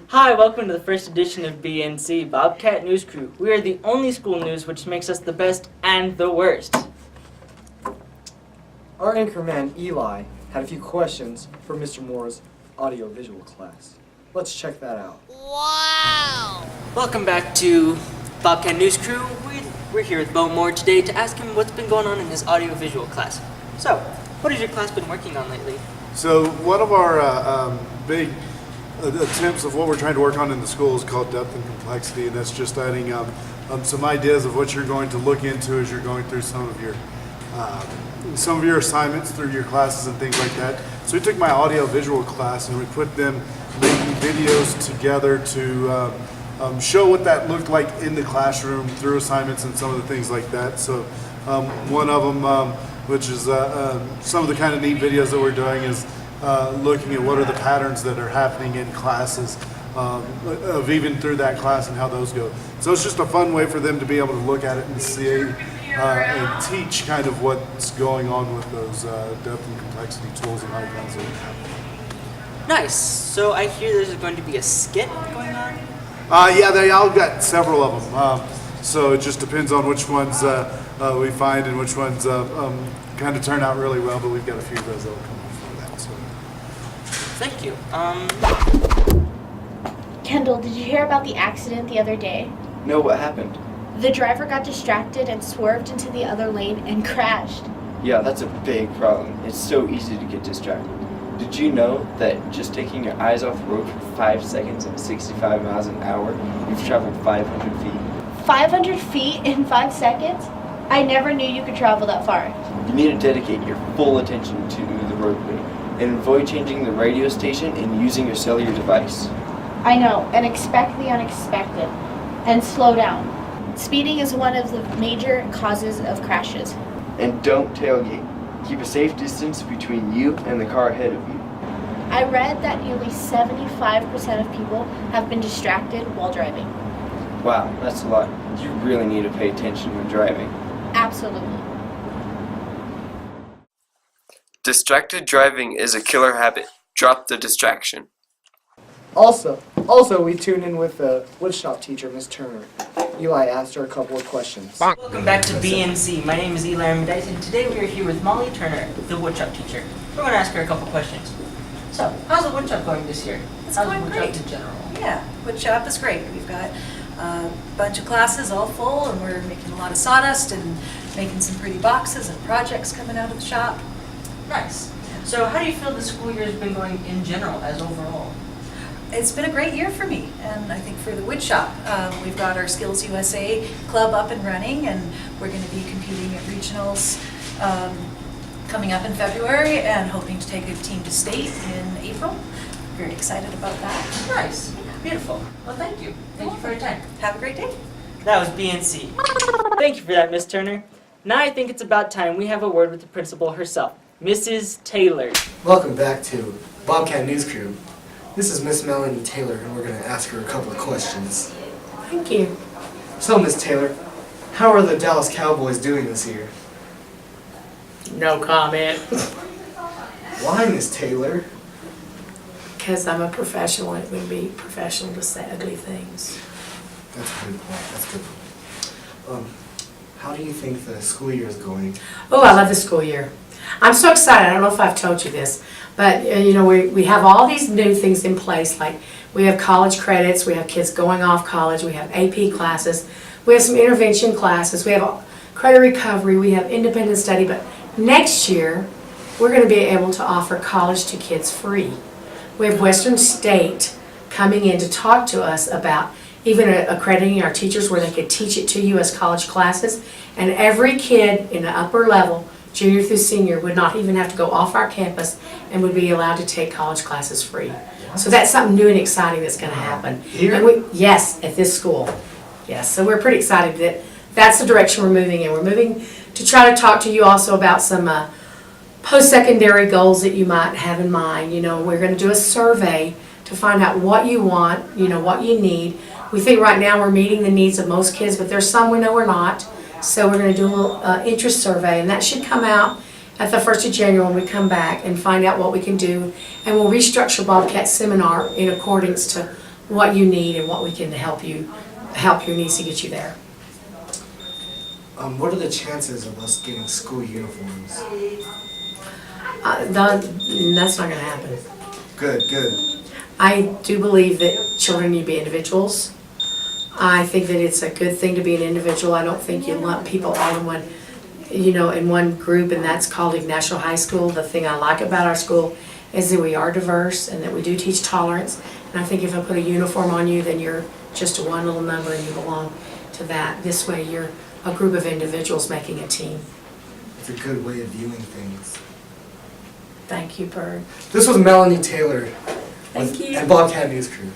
Hi, welcome to the first edition of BNC, Bobcat News Crew. We are the only school news which makes us the best and the worst. Our anchorman, Eli, had a few questions for Mr. Moore's audio-visual class. Let's check that out. Wow! Welcome back to Bobcat News Crew. We're here with Bo Moore today to ask him what's been going on in his audio-visual class. So, what has your class been working on lately? So one of our big attempts of what we're trying to work on in the school is called depth and complexity, and that's just adding some ideas of what you're going to look into as you're going through some of your assignments through your classes and things like that. So we took my audio visual class and we put them making videos together to show what that looked like in the classroom through assignments and some of the things like that. So one of them, which is some of the kind of neat videos that we're doing, is looking at what are the patterns that are happening in classes, of even through that class and how those go. So it's just a fun way for them to be able to look at it and see and teach kind of what's going on with those depth and complexity tools and icons that we have. Nice. So I hear there's going to be a skit going on? Yeah, they all got several of them. So it just depends on which ones we find and which ones kind of turn out really well, but we've got a few of those that will come up for that. So. Thank you. Kendall, did you hear about the accident the other day? No, what happened? The driver got distracted and swerved into the other lane and crashed. Yeah, that's a big problem. It's so easy to get distracted. Did you know that just taking your eyes off the road for 5 seconds at 65 miles an hour, you've traveled 500 feet? 500 feet in 5 seconds? I never knew you could travel that far. You need to dedicate your full attention to the roadway and avoid changing the radio station and using your cellular device. I know, and expect the unexpected. And slow down. Speeding is one of the major causes of crashes. And don't tailgate. Keep a safe distance between you and the car ahead of you. I read that nearly 75% of people have been distracted while driving. Wow, that's a lot. You really need to pay attention when driving. Absolutely. Distracted driving is a killer habit. Drop the distraction. Also, we tuned in with the woodshop teacher, Miss Turner. Eli asked her a couple of questions. Welcome back to BNC. My name is Eli Armidice, and today we are here with Molly Turner, the woodshop teacher. We're going to ask her a couple questions. So, how's the woodshop going this year? It's how's going the great. woodshop in general? Yeah, woodshop is great. We've got a bunch of classes all full, and we're making a lot of sawdust and making some pretty boxes and projects coming out of the shop. Nice. So, how do you feel the school year has been going in general, as overall? It's been a great year for me, and I think for the woodshop. We've got our Skills USA club up and running, and we're going to be competing at regionals coming up in February, and hoping to take a team to state in April. Very excited about that. Nice. Beautiful. Well, thank you. Thank you for your time. Have a great day. That was BNC. Thank you for that, Miss Turner. Now I think it's about time we have a word with the principal herself, Mrs. Taylor. Welcome back to Bobcat News Crew. This is Miss Melanie Taylor, and we're going to ask her a couple of questions. Thank you. So, Miss Taylor, how are the Dallas Cowboys doing this year? No comment. Why, Miss Taylor? Because I'm a professional, and it would be professional to say ugly things. That's a good point. That's a good point. How do you think the school year is going? Oh, I love the school year. I'm so excited. I don't know if I've told you this, but you know, we have all these new things in place. Like we have college credits, we have kids going off college, we have AP classes, we have some intervention classes, we have credit recovery, we have independent study. But next year, we're going to be able to offer college to kids free. We have Western State coming in to talk to us about even accrediting our teachers where they could teach it to you as college classes, and every kid in the upper level, junior through senior, would not even have to go off our campus and would be allowed to take college classes free. So that's something new and exciting that's going to happen. Here? And yes, at this school. Yes, so we're pretty excited that that's the direction we're moving in. We're moving to try to talk to you also about some post-secondary goals that you might have in mind. You know, we're going to do a survey to find out what you want, you know, what you need. We think right now we're meeting the needs of most kids, but there's some we know we're not. So we're going to do a little interest survey, and that should come out at the 1st of January when we come back and find out what we can do. And we'll restructure Bobcat Seminar in accordance to what you need and what we can help your needs to get you there. What are the chances of us getting school uniforms? That's not going to happen. Good, good. I do believe that children need to be individuals. I think that it's a good thing to be an individual. I don't think you lump people all in one, in one group, and that's called Ignacio High School. The thing I like about our school is that we are diverse and that we do teach tolerance. And I think if I put a uniform on you, then you're just one little number and you belong to that. This way you're a group of individuals making a team. It's a good way of viewing things. Thank you, Bird. This was Melanie Taylor. Thank you. And Bobcat News Crew.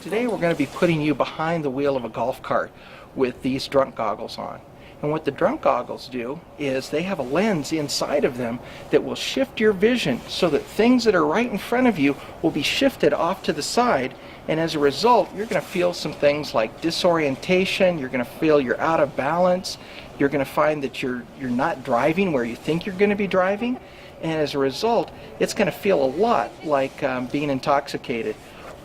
Today we're going to be putting you behind the wheel of a golf cart with these drunk goggles on. And what the drunk goggles do is they have a lens inside of them that will shift your vision so that things that are right in front of you will be shifted off to the side, and as a result you're going to feel some things like disorientation, you're going to feel you're out of balance, you're going to find that you're not driving where you think you're going to be driving, and as a result it's going to feel a lot like being intoxicated.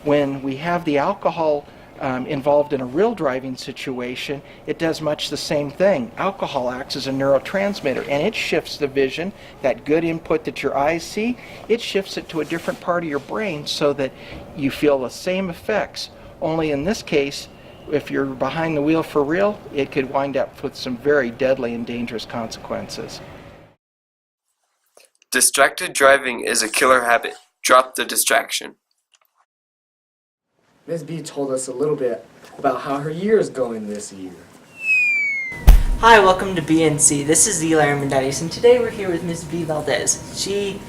When we have the alcohol involved in a real driving situation, it does much the same thing. Alcohol acts as a neurotransmitter, and it shifts the vision, that good input that your eyes see, it shifts it to a different part of your brain so that you feel the same effects. Only in this case, if you're behind the wheel for real, it could wind up with some very deadly and dangerous consequences. Distracted driving is a killer habit. Drop the distraction. Ms. B told us a little bit about how her year is going this year. Hi, welcome to BNC. This is Eli Armendarius, and today we're here with Ms. B Valdez. She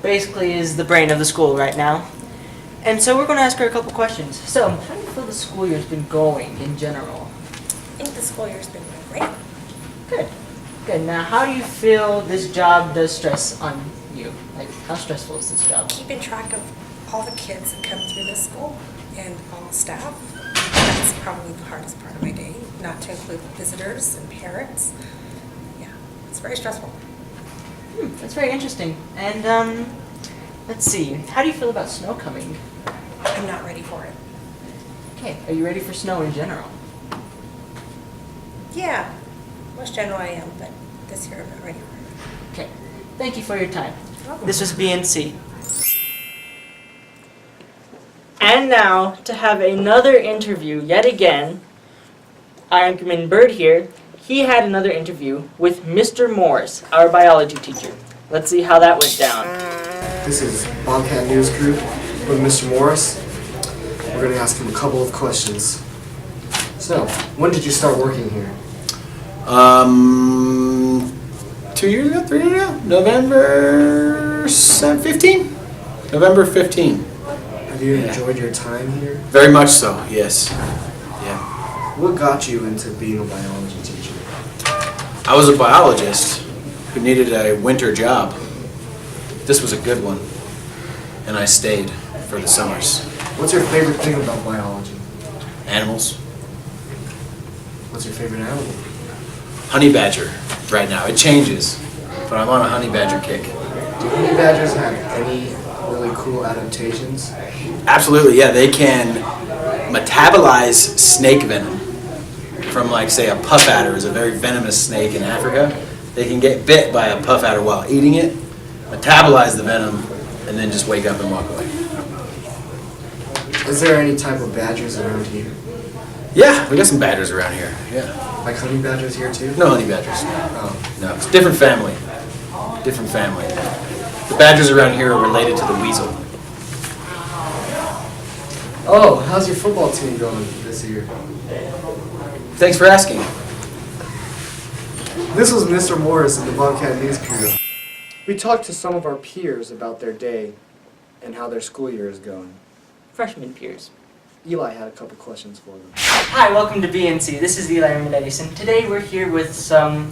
basically is the brain of the school right now. And so we're going to ask her a couple questions. So, how do you feel the school year's been going in general? I think the school year's been great. Good. Good. Now, how do you feel this job does stress on you? Like, how stressful is this job? Keeping track of all the kids that come through this school and all staff. That's probably the hardest part of my day, not to include visitors and parents. Yeah, it's very stressful. That's very interesting. And, let's see. How do you feel about snow coming? I'm not ready for it. Okay. Are you ready for snow in general? Yeah, most general I am, but this year I'm not ready for it. Okay. Thank you for your time. This was BNC. And now, to have another interview yet again, Ironman Bird here, he had another interview with Mr. Morris, our biology teacher. Let's see how that went down. This is Bobcat News Crew with Mr. Morris. We're going to ask him a couple of questions. So, when did you start working here? 2 years ago, 3 years ago? November 15? November 15. Have you enjoyed your time here? Very much so, yes. Yeah. What got you into being a biology teacher? I was a biologist who needed a winter job. This was a good one, and I stayed for the summers. What's your favorite thing about biology? Animals. What's your favorite animal? Honey badger right now. It changes, but I'm on a honey badger kick. Do honey badgers have any really cool adaptations? Absolutely, yeah. They can metabolize snake venom from, like, say, a puff adder is a very venomous snake in Africa. They can get bit by a puff adder while eating it, metabolize the venom, and then just wake up and walk away. Is there any type of badgers around here? Yeah, we got some badgers around here, yeah. Like honey badgers here too? No honey badgers. Oh. No, it's a different family. Different family. The badgers around here are related to the weasel. Oh, how's your football team going this year? Thanks for asking. This was Mr. Morris of the Bobcat News Crew. We talked to some of our peers about their day and how their school year is going. Freshman peers. Eli had a couple questions for them. Hi, welcome to BNC. This is Eli Armendarius, and today we're here with some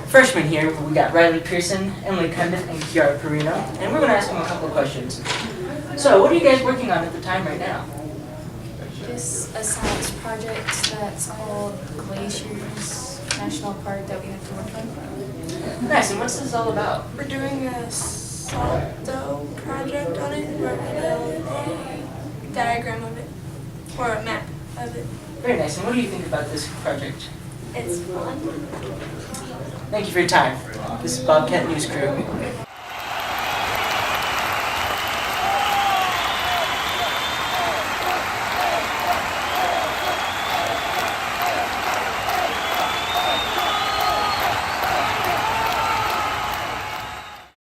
freshmen here. We got Riley Pearson, Emily Cundiff, and Kiara Perino, and we're going to ask them a couple of questions. So, what are you guys working on at the time right now? Just a science project that's called Glaciers National Park that we have to work on. Nice, and what's this all about? We're doing a salt dough project on it where we build a diagram of it. or a map of it. Very nice. And what do you think about this project? It's fun. Thank you for your time. This is Bobcat News Crew.